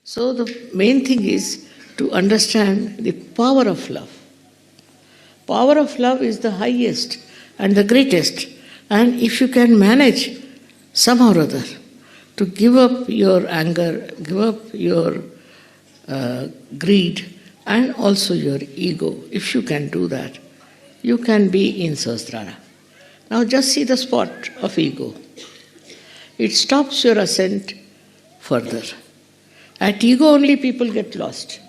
So the main thing is to understand the power of love. Power of love is the highest and the greatest. And if you can manage somehow or other to give up your anger, give up your greed and also your ego, if you can do that, you can be in Sahasrara. Now just see the spot of ego. It stops your ascent further. At ego only people get lost.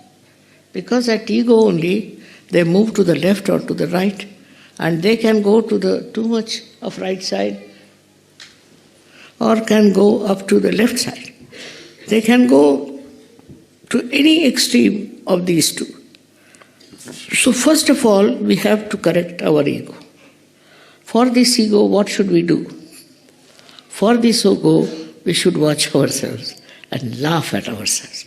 Because at ego only they move to the left or to the right, and they can go to the too much of right side or can go up to the left side. They can go to any extreme of these two. So first of all, we have to correct our ego. For this ego, what should we do? For this ego, we should watch ourselves and laugh at ourselves.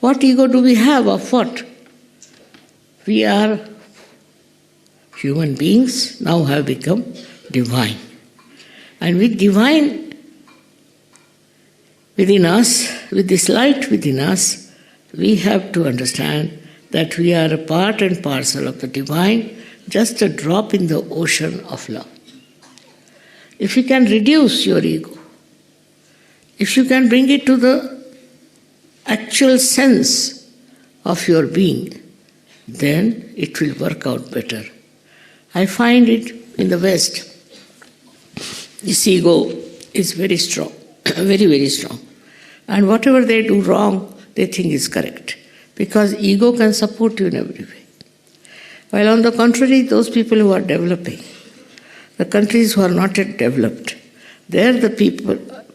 What ego do we have of what? We are human beings, now have become divine. And with divine within us, with this light within us, we have to understand that we are a part and parcel of the divine, just a drop in the ocean of love. If you can reduce your ego, if you can bring it to the actual sense of your being, then it will work out better. I find it in the West, this ego is very strong, very, very strong. And whatever they do wrong, they think is correct. Because ego can support you in every way. While on the contrary, those people who are developing, the countries who are not yet developed, there the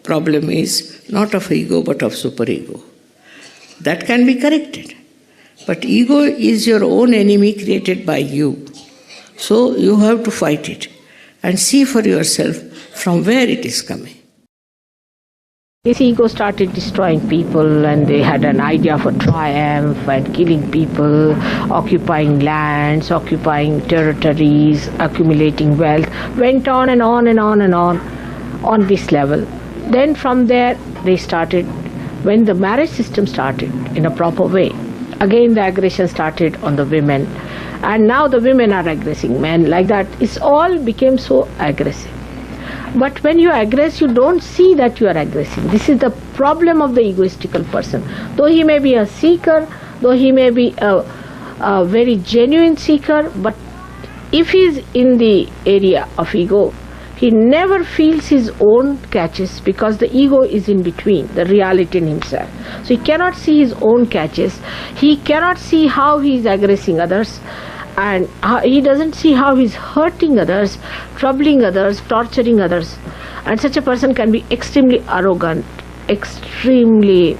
problem is not of ego but of superego. That can be corrected. But ego is your own enemy created by you. So you have to fight it and see for yourself from where it is coming. This ego started destroying people, and they had an idea for triumph and killing people, occupying lands, occupying territories, accumulating wealth, went on and on and on and on this level. Then from there they started, when the marriage system started in a proper way, again the aggression started on the women, and now the women are aggressing men, like that. It's all became so aggressive. But when you aggress, you don't see that you are aggressing. This is the problem of the egoistical person. Though he may be a seeker, though he may be a very genuine seeker, but if he is in the area of ego, he never feels his own catches, because the ego is in between, the reality in himself. So he cannot see his own catches. He cannot see how he is aggressing others. And he doesn't see how he's hurting others, troubling others, torturing others. And such a person can be extremely arrogant, extremely,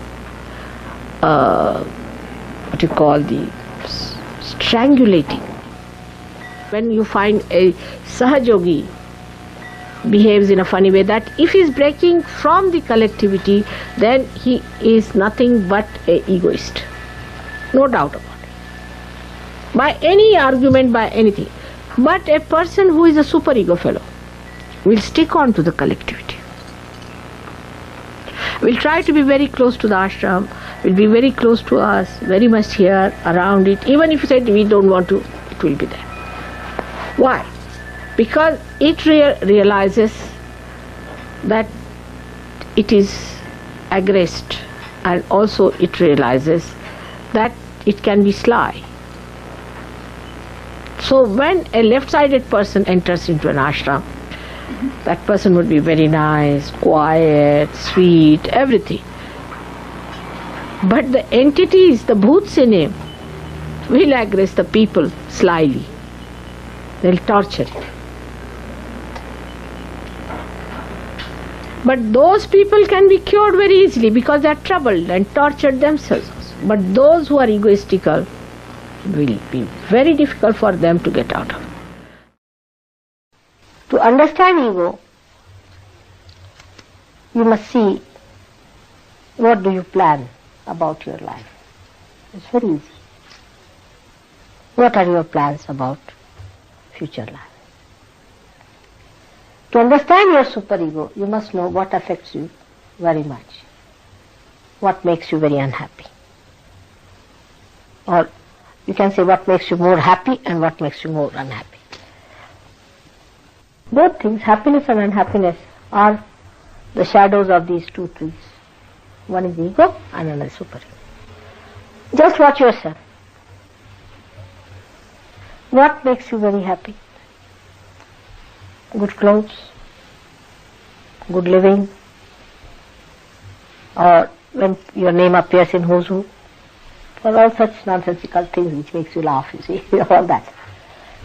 strangulating. When you find a Sahaja Yogi behaves in a funny way, that if he's breaking from the collectivity, then he is nothing but an egoist. No doubt about it. By any argument, by anything. But a person who is a superego fellow will stick on to the collectivity. Will try to be very close to the ashram, will be very close to us, very much here, around it. Even if you said we don't want to, it will be there. Why? Because it realizes that it is aggressed, and also it realizes that it can be sly. So when a left-sided person enters into an ashram, that person would be very nice, quiet, sweet, everything. But the entities, the bhoots in him, will aggress the people slyly. They'll torture him. But those people can be cured very easily because they are troubled and tortured themselves. But those who are egoistical, will be very difficult for them to get out of. To understand ego, you must see what do you plan about your life. It's very easy. What are your plans about future life? To understand your superego, you must know what affects you very much. what makes you very unhappy. Or you can say what makes you more happy and what makes you more unhappy. Both things, happiness and unhappiness, are the shadows of these two trees. One is ego and another is super ego. Just watch yourself. What makes you very happy? Good clothes, good living, or when your name appears in Who's Who, or all such nonsensical things which makes you laugh, you see, all that.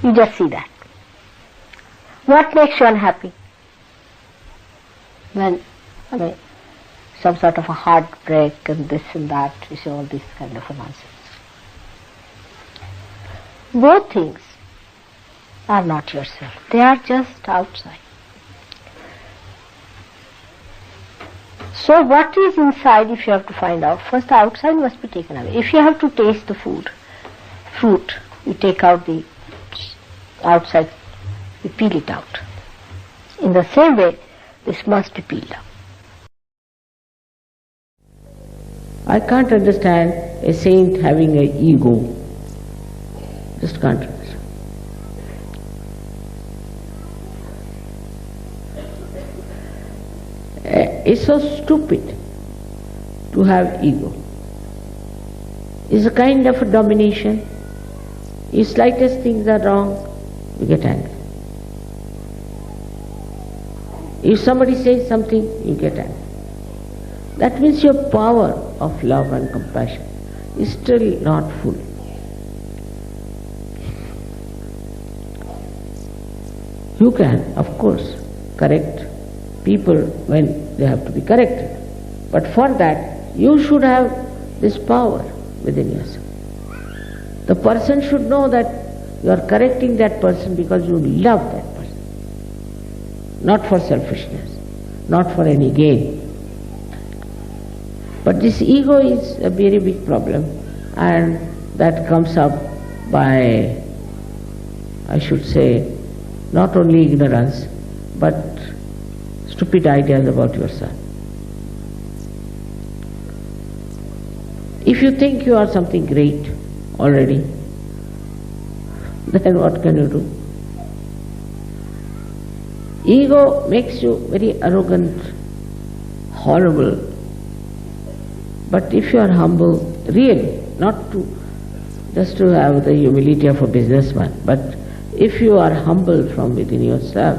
You just see that. What makes you unhappy? When, some sort of a heartbreak and this and that, you see, all this kind of a nonsense. Both things are not yourself. They are just outside. So what is inside, if you have to find out, first the outside must be taken away. If you have to taste the fruit, you take out the outside, you peel it out. In the same way, this must be peeled out. I can't understand a saint having an ego. Just can't understand. It's so stupid to have ego. It's a kind of a domination. If slightest things are wrong, you get angry. If somebody says something, you get angry. That means your power of love and compassion is still not full. You can, of course, correct people when they have to be corrected. But for that, you should have this power within yourself. The person should know that you are correcting that person because you love that person. Not for selfishness, not for any gain. But this ego is a very big problem, and that comes up by, I should say, not only ignorance, but stupid ideas about yourself. If you think you are something great already, then what can you do? Ego makes you very arrogant, horrible. But if you are humble, really, not to just to have the humility of a businessman, but if you are humble from within yourself,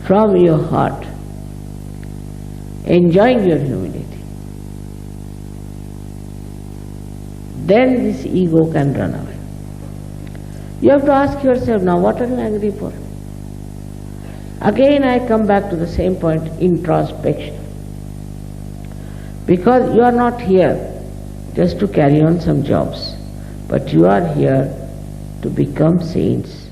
from your heart, enjoying your humility, then this ego can run away. You have to ask yourself, now what are you angry for? Again I come back to the same point, introspection. Because you are not here just to carry on some jobs, but you are here to become saints